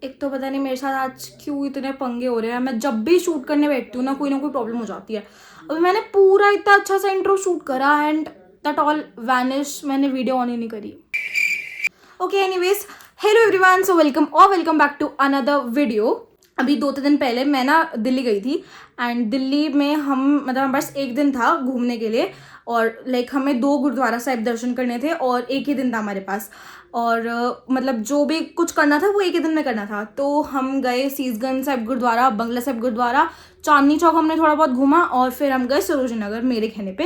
एक तो पता नहीं मेरे साथ आज क्यों इतने पंगे हो रहे हैं। मैं जब भी शूट करने बैठती हूँ ना कोई प्रॉब्लम हो जाती है। अभी मैंने पूरा इतना अच्छा सा इंट्रो शूट करा एंड दैट ऑल वैनिश। मैंने वीडियो ऑन ही नहीं करी। Okay anyways, hello everyone, so welcome back to another video. अभी 2-3 दिन पहले मैं ना दिल्ली गई थी एंड दिल्ली में हमारे पास एक दिन था घूमने के लिए और हमें 2 गुरुद्वारा साहिब दर्शन करने थे और एक ही दिन था हमारे पास। और जो भी कुछ करना था वो एक ही दिन में करना था। तो हम गए सीसगंज साहिब गुरुद्वारा, बंगला साहिब गुरुद्वारा, चांदनी चौक हमने थोड़ा बहुत घूमा और फिर हम गए सरोजनी नगर मेरे कहने पे।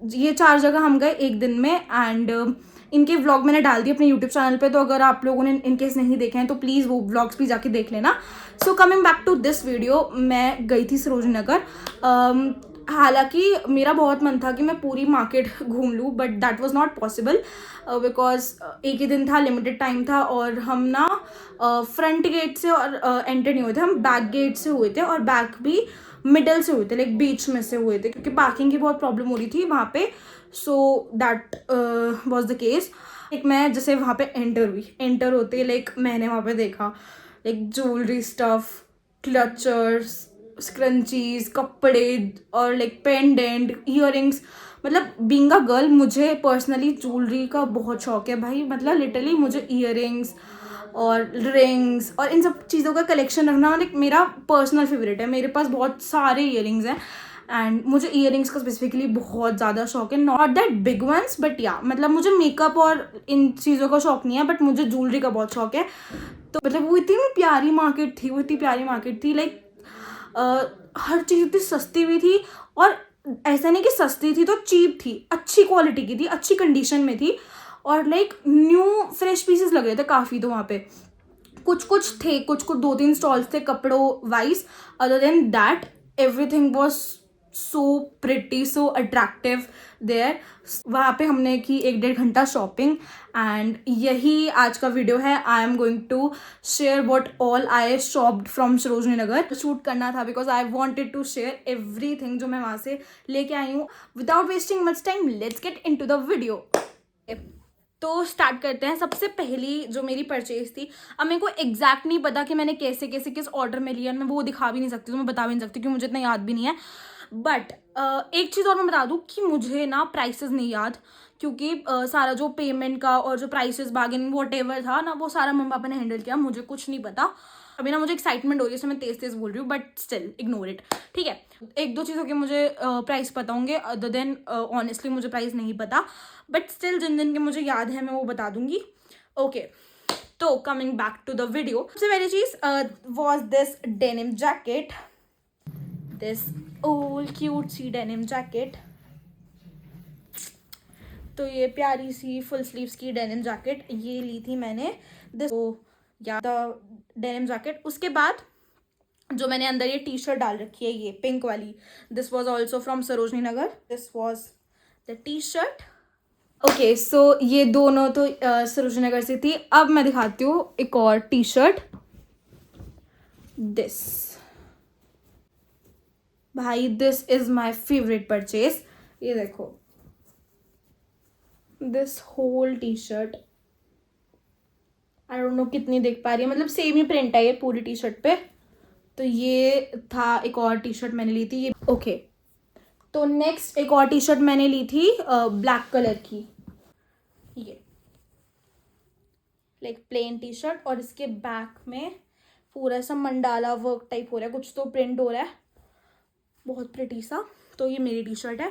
ये 4 जगह हम गए एक दिन में एंड इनके व्लॉग मैंने डाल दिए अपने यूट्यूब चैनल पे, तो अगर आप लोगों ने इनकेस नहीं देखे हैं तो प्लीज़ वो व्लॉग्स भी जाके देख लेना। So coming back to this video, मैं गई थी सरोजनी नगर। हालांकि मेरा बहुत मन था कि मैं पूरी मार्केट घूम लूँ but that was not possible because एक ही दिन था, लिमिटेड टाइम था और हम ना फ्रंट गेट से और एंटर नहीं हुए थे, हम बैक गेट से हुए थे और बैक भी मिडल से हुए थे, बीच में से हुए थे क्योंकि पार्किंग की बहुत प्रॉब्लम हो रही थी वहाँ पे। So that was the case. मैं जैसे वहाँ पे एंटर होते मैंने वहाँ पे देखा ज्वेलरी स्टफ, क्लचर्स, स्क्रंचीज, कपड़े और pendant, earrings. Being a girl मुझे पर्सनली ज्वेलरी का बहुत शौक है भाई। लिटरली मुझे ईयरिंग्स और रिंग्स और इन सब चीज़ों का कलेक्शन रखना मेरा पर्सनल फेवरेट है। मेरे पास बहुत सारे ईयरिंग्स हैं एंड मुझे ईयरिंग्स का स्पेसिफिकली बहुत ज़्यादा शौक है। Not that big ones but yeah मुझे मेकअप और इन चीज़ों का शौक नहीं है बट मुझे ज्वेलरी का बहुत शौक है। तो वो इतनी प्यारी मार्केट थी, हर चीज़ इतनी सस्ती भी थी और ऐसा नहीं कि सस्ती थी तो चीप थी, अच्छी क्वालिटी की थी, अच्छी कंडीशन में थी और न्यू फ्रेश पीसेस लग रहे थे काफ़ी। तो वहाँ पे कुछ थे, कुछ 2-3 स्टॉल्स थे कपड़ों wise. Other than that everything was so pretty, so attractive there. वहाँ पे हमने की 1-1.5 घंटा शॉपिंग एंड यही आज का वीडियो है। I am going to share what all I shopped from Sarojini Nagar. Shoot करना था because I wanted to share everything जो मैं वहाँ से लेके आई हूँ। Without wasting much time, let's get into the video. तो स्टार्ट करते हैं। सबसे पहली जो मेरी परचेज थी, अब मेरे को एग्जैक्ट नहीं पता कि मैंने कैसे किस ऑर्डर में लिया, मैं वो दिखा भी नहीं सकती, तो मैं बता भी नहीं सकती क्योंकि मुझे इतना याद भी नहीं है। बट एक चीज़ और मैं बता दूँ कि मुझे ना प्राइसेस नहीं याद क्योंकि सारा जो पेमेंट का और जो प्राइसेस बार्गेनिंग वॉट एवर था ना वो सारा मम्मी पापा ने हैंडल किया, मुझे कुछ नहीं पता। अभी ना मुझे एक्साइटमेंट हो रही है, इसलिए मैं तेज बोल रही हूँ बट स्टिल इग्नोर इट, ठीक है। 1-2 चीज़ों के मुझे प्राइस पता होंगे, अदर देन ऑनेस्टली मुझे प्राइस नहीं पता बट स्टिल जिन के मुझे याद है मैं वो बता दूंगी। ओके, तो coming back to the video, सबसे पहली चीज़ was this denim jacket, this old cute सी डेनिम जैकेट। तो ये प्यारी सी फुल स्लीव्स की डेनिम जैकेट ये ली थी मैंने, दिस या द डेनिम जैकेट। उसके बाद जो मैंने अंदर ये टी शर्ट डाल रखी है ये पिंक वाली, this was also from Sarojini Nagar, this was the T shirt. Okay, so ये दोनों तो सरोजनी नगर से थी। अब मैं दिखाती हूँ एक और टी शर्ट, दिस भाई, this is my favourite purchase. ये देखो, this whole T shirt, I don't know कितनी देख पा रही है, सेम ही प्रिंट है ये पूरी टी शर्ट पे। तो ये था, एक और टी शर्ट मैंने ली थी ये। ओके, तो नेक्स्ट एक और टी शर्ट मैंने ली थी ब्लैक कलर की, ये प्लेन टी शर्ट और इसके बैक में पूरा ऐसा मंडाला वर्क टाइप हो रहा है, कुछ तो प्रिंट हो रहा है, बहुत प्रिटी सा। तो ये मेरी टी शर्ट है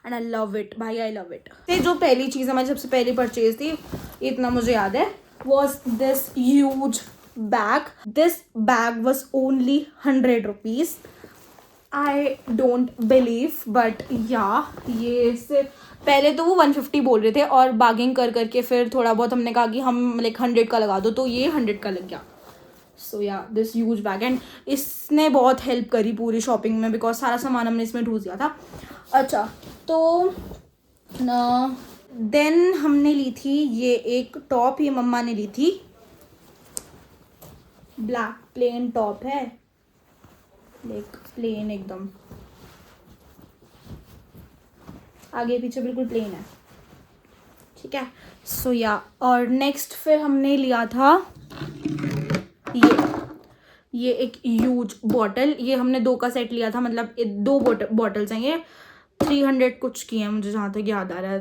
एंड आई लव इट भाई, आई लव इट। जो पहली चीज़ है, मैं सबसे पहली परचेज थी, इतना मुझे याद है, was this huge bag. This bag was only 100 rupees. I don't believe but या ये सिर्फ पहले तो वो 150 बोल रहे थे और बार्गेनिंग करके फिर थोड़ा बहुत हमने कहा कि हम 100 का लगा दो, तो ये 100 का लग गया। सो या दिस ह्यूज बैग एंड इसने बहुत हेल्प करी पूरी शॉपिंग में बिकॉज सारा सामान हमने इसमें ढूंढ दिया था। अच्छा, तो देन हमने ली थी ये एक टॉप, ये मम्मा ने ली थी, ब्लैक प्लेन टॉप है, प्लेन एकदम, आगे पीछे बिल्कुल प्लेन है, ठीक है। सो या, और नेक्स्ट फिर हमने लिया था ये एक ह्यूज बॉटल, ये हमने 2 का सेट लिया था, मतलब 2 बॉटल्स हैं ये, 300 कुछ की हैं मुझे जहाँ तक याद आ रहा है।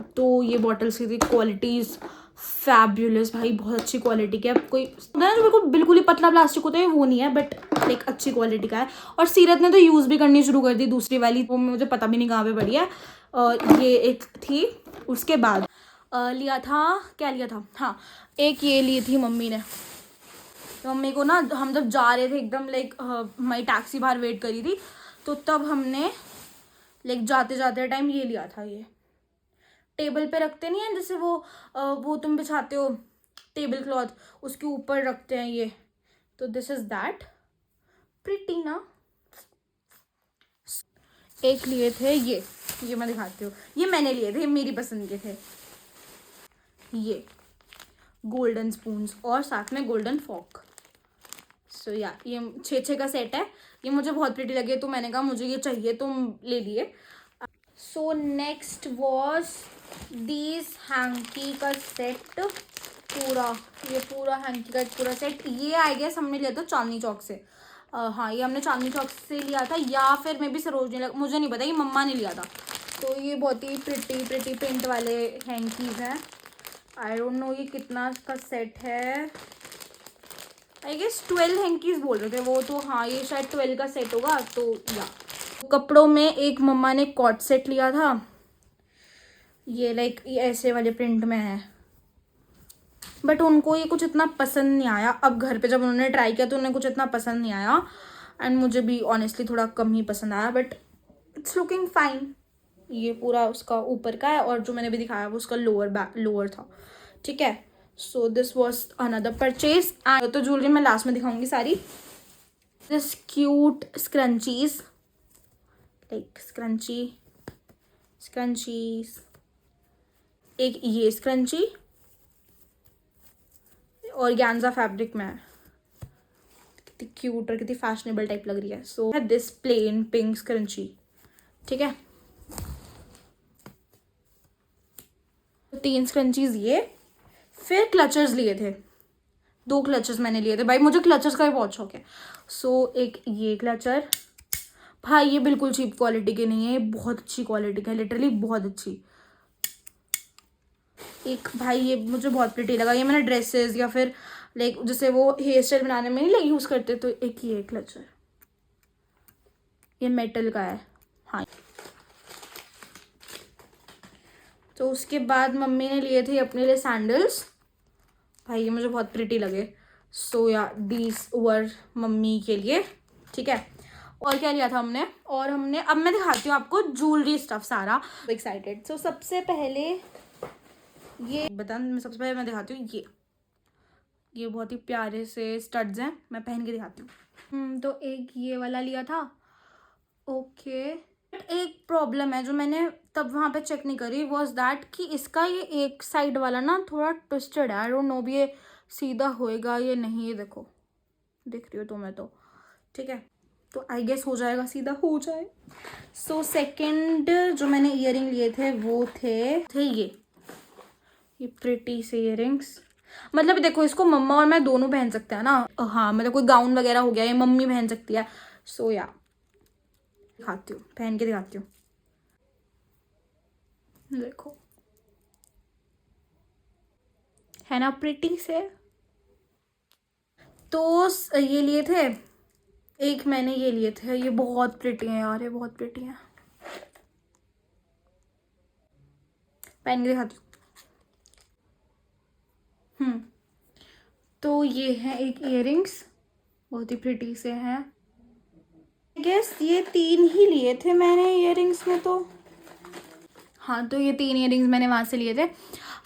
तो ये बॉटल्स की क्वालिटीज़ फैब्युलस भाई, बहुत अच्छी क्वालिटी का है। कोई ना जो बिल्कुल ही पतला प्लास्टिक होता है वो नहीं है, बट लाइक अच्छी क्वालिटी का है। और सीरत ने तो यूज़ भी करनी शुरू कर दी दूसरी वाली, वो मुझे पता भी नहीं कहाँ पे पड़ी है। ये एक थी। उसके बाद लिया था, क्या लिया था, हाँ एक ये ली थी मम्मी ने। तो मम्मी को ना, हम जब जा रहे थे एकदम लाइक हमारी टैक्सी बाहर वेट करी थी, तो तब हमने लाइक जाते जाते टाइम ये लिया था। ये टेबल पे रखते नहीं है जैसे वो तुम बिछाते हो टेबल क्लॉथ, उसके ऊपर रखते हैं ये, तो दिस इज दैट, प्रिटी ना। एक लिए थे ये मैं दिखाती हूँ, ये मैंने लिए थे, मेरी पसंद के थे। ये गोल्डन स्पून्स और साथ में गोल्डन फॉर्क। सो या ये 6 का सेट है। ये मुझे बहुत प्रिटी लगे तो मैंने कहा मुझे ये चाहिए, तो ले लिए। So next was these hanky का सेट, ये पूरा हैंकी का पूरा सेट। ये आई गेस हमने लिया था चांदनी चौक से। हाँ ये हमने चांदनी चौक से लिया था, या फिर मैं भी सरोजनी, मुझे नहीं पता, ये मम्मा ने लिया था। तो ये बहुत ही प्रिटी प्रिंट वाले हैंकीज हैं। आई डोंट नो ये कितना का सेट है, आई गेस 12 हैंकीज बोल रहे थे वो, तो हाँ ये शायद 12 का सेट होगा। तो या कपड़ों में एक मम्मा ने कॉट सेट लिया था, ये लाइक ये ऐसे वाले प्रिंट में है, बट उनको ये कुछ इतना पसंद नहीं आया। अब घर पे जब उन्होंने ट्राई किया तो उन्हें कुछ इतना पसंद नहीं आया, एंड मुझे भी ऑनेस्टली थोड़ा कम ही पसंद आया, बट इट्स लुकिंग फाइन। ये पूरा उसका ऊपर का है, और जो मैंने भी दिखाया वो उसका लोअर था, ठीक है। So this was another purchase. तो ज्वेलरी मैं लास्ट में दिखाऊंगी सारी। This cute scrunchies, like scrunchies, एक ये स्क्रंची और गैंजा फैब्रिक में है, कितनी क्यूट और कितनी फैशनेबल टाइप लग रही है। So this plain pink scrunchie, ठीक है। 3 स्क्रंचीज ये, फिर क्लचर्स लिए थे, 2 क्लचर्स मैंने लिए थे भाई, मुझे क्लचर्स का भी बहुत शौक है। सो एक ये क्लचर भाई, ये बिल्कुल चीप क्वालिटी के नहीं है, ये बहुत अच्छी क्वालिटी का है, लिटरली बहुत अच्छी। एक भाई ये मुझे बहुत प्रिटी लगा, ये मैंने ड्रेसेस या फिर लाइक जैसे वो हेयर स्टाइल बनाने में नहीं लाइक यूज़ करते, तो एक ये क्लचर, ये मेटल का है, हाँ। तो उसके बाद मम्मी ने लिए थे अपने लिए सैंडल्स, भाई ये मुझे बहुत प्रिटी लगे। सो या दीज वर मम्मी के लिए, ठीक है। और क्या लिया था हमने, और हमने, अब मैं दिखाती हूँ आपको ज्वेलरी स्टफ सारा, एक्साइटेड। सो सबसे पहले ये मैं सबसे पहले मैं दिखाती हूँ ये बहुत ही प्यारे से स्टड्स हैं, मैं पहन के दिखाती हूँ। तो एक ये वाला लिया था, ओके। एक प्रॉब्लम है जो मैंने तब वहाँ पे चेक नहीं करी, वॉज दैट कि इसका ये एक साइड वाला ना थोड़ा ट्विस्टेड है, आई डोंट नो भी ये सीधा होएगा ये नहीं, ये देखो, दिख रही हो तुम्हें तो, ठीक है। तो आई गेस हो जाएगा, सीधा हो जाए। सो सेकंड जो मैंने ईयरिंग लिए थे वो थे ये प्रिटी से ईयरिंग्स, मतलब देखो इसको मम्मा और मैं दोनों पहन सकते हैं ना, हाँ मतलब कोई गाउन वगैरह हो गया ये मम्मी पहन सकती है। सो या दिखाती हूँ, पहन के दिखाती हूँ, देखो है ना प्रिटी से। तो ये लिए थे, एक मैंने ये लिए थे, ये बहुत प्रिटी हैं यार, ये बहुत प्रिटी हैं, पहन के दिखाती हूँ। तो ये है एक इयररिंग्स, बहुत ही प्रिटी से हैं, गेस ये 3 ही लिए थे मैंने इयररिंग्स में, तो हाँ तो ये 3 इयररिंग्स मैंने वहाँ से लिए थे।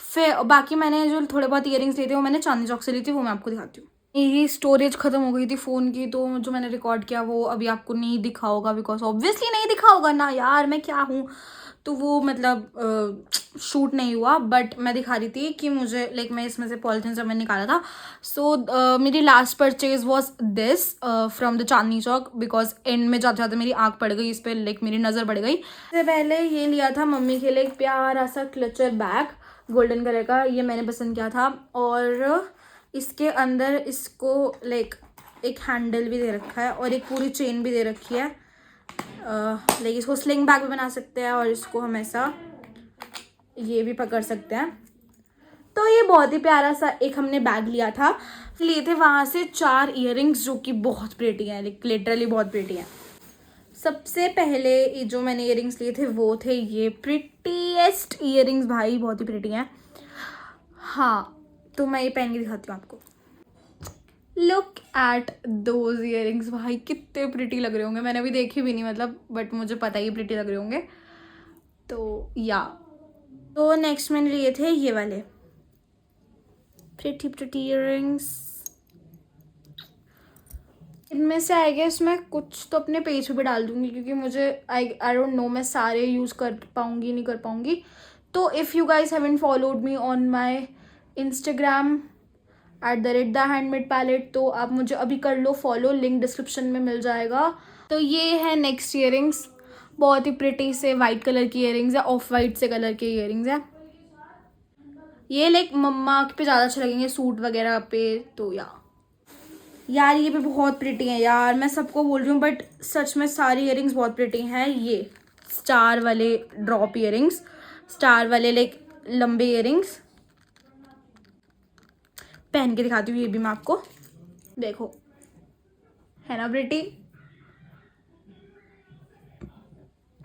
फिर बाकी मैंने जो थोड़े बहुत इयररिंग्स लिए थे वो मैंने चांदनी चौक से ली थी, वो मैं आपको दिखाती हूँ। मेरी स्टोरेज खत्म हो गई थी फ़ोन की, तो जो मैंने रिकॉर्ड किया वो अभी आपको नहीं दिखा होगा, बिकॉज ऑब्वियसली नहीं दिखा होगा ना यार, मैं क्या हूँ, तो वो मतलब शूट नहीं हुआ, बट मैं दिखा रही थी कि मुझे लाइक मैं इसमें से पॉलिथीन से मैंने निकाला था। सो मेरी last purchase was this from the Chandni Chowk, because and में जाते जाते मेरी आँख पड़ गई इस पर, लाइक मेरी नज़र पड़ गई। इससे पहले ये लिया था मम्मी के लिए एक प्यारा सा क्लचर बैग गोल्डन कलर का, ये मैंने पसंद किया था। और इसके अंदर इसको लाइक एक हैंडल भी दे रखा है और एक पूरी चेन भी दे रखी है। लाइक इसको स्लिंग बैग भी बना सकते हैं और इसको हम ऐसा ये भी पकड़ सकते हैं। तो ये बहुत ही प्यारा सा एक हमने बैग लिया था। लिए थे वहाँ से 4 इयररिंग्स जो कि बहुत प्रेटी हैं, लाइक लिटरली बहुत प्रेटी हैं। सबसे पहले जो मैंने इयररिंग्स लिए थे वो थे ये प्रिटीएस्ट इयररिंग्स, भाई बहुत ही प्रेटी हैं। हाँ, तो मैं ये पहन के दिखाती हूँ आपको। लुक एट दोज इयररिंग्स, भाई कितने प्रिटी लग रहे होंगे। मैंने अभी देखे भी नहीं मतलब, बट मुझे पता ही प्रिटी लग रहे होंगे। तो नेक्स्ट मैंने लिए थे ये वाले प्रिटी इयररिंग्स। इनमें से आई गेस मैं कुछ तो अपने पेज पे भी डाल दूंगी, क्योंकि मुझे आई डोंट नो मैं सारे यूज़ कर पाऊँगी नहीं कर पाऊँगी। तो if you guys haven't followed me on my Instagram @thehandmadepalette, तो आप मुझे अभी कर लो फॉलो, लिंक डिस्क्रिप्शन में मिल जाएगा। तो ये है नेक्स्ट इयररिंग्स, बहुत ही प्रिटी से वाइट कलर की इयररिंग्स है, ऑफ वाइट से कलर के इयररिंग्स है। ये लाइक मम्मा पे ज़्यादा अच्छे लगेंगे सूट वगैरह पे। तो यार ये भी बहुत प्रिटी हैं यार, मैं सबको बोल रही हूँ बट सच में सारी इयररिंग्स बहुत प्रिटी हैं। ये स्टार वाले ड्रॉप इयररिंग्स, स्टार वाले लाइक लंबे इयररिंग्स, पहन के दिखाती हूँ ये भी मैं आपको। देखो, है ना प्रिटी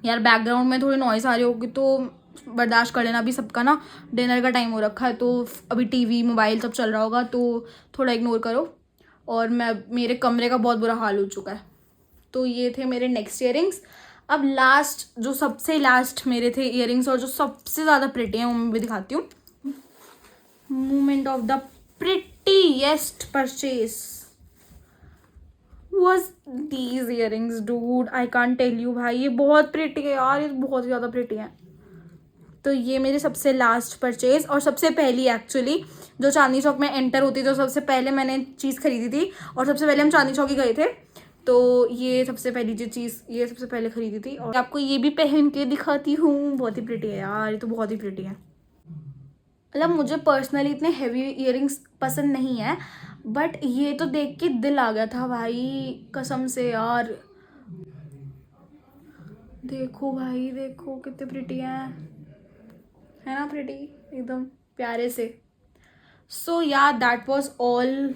यार। बैकग्राउंड में थोड़ी नॉइस आ रही होगी तो बर्दाश्त कर लेना, अभी सबका ना डिनर का टाइम हो रखा है, तो अभी टीवी मोबाइल सब चल रहा होगा, तो थोड़ा इग्नोर करो। और मेरे कमरे का बहुत बुरा हाल हो चुका है। तो ये थे मेरे नेक्स्ट इयररिंग्स। अब लास्ट, जो सबसे लास्ट मेरे थे इयररिंग्स और जो सबसे ज़्यादा प्रिटी हैं वो मैं भी दिखाती हूँ। Moment of the prettiest purchase was these earrings dude, I can't tell you भाई, ये बहुत प्रिटी है यार, ये बहुत ज़्यादा प्रिटी है। तो ये मेरी सबसे लास्ट परचेज और सबसे पहली एक्चुअली, जो चांदनी चौक में एंटर होती तो सबसे पहले मैंने चीज़ खरीदी थी, और सबसे पहले हम चांदनी चौक ही गए थे, तो ये सबसे पहली जो चीज़ ये सबसे पहले खरीदी थी। और आपको ये भी पहन के दिखाती हूँ, बहुत ही प्रिटी है यार, ये तो बहुत ही प्रिटी है। मतलब मुझे पर्सनली इतने हैवी इयररिंग्स पसंद नहीं है, बट ये तो देख के दिल आ गया था भाई, कसम से यार। देखो भाई, देखो कितने प्रिटी हैं, है ना प्रिटी एकदम प्यारे से। सो या that was all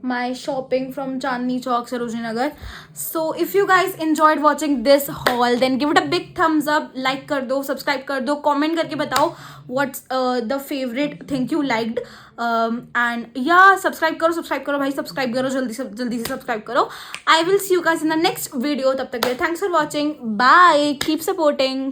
my shopping from Chandni Chowk, Sarojini Nagar. So if you guys enjoyed watching this haul, then give it a big thumbs up, like कर दो, subscribe कर दो, comment करके बताओ what's the favorite thing you liked, and yeah, subscribe करो भाई, subscribe करो जल्दी से subscribe करो। I will see you guys in the next video. तब तक के लिए thanks for watching, bye, keep supporting.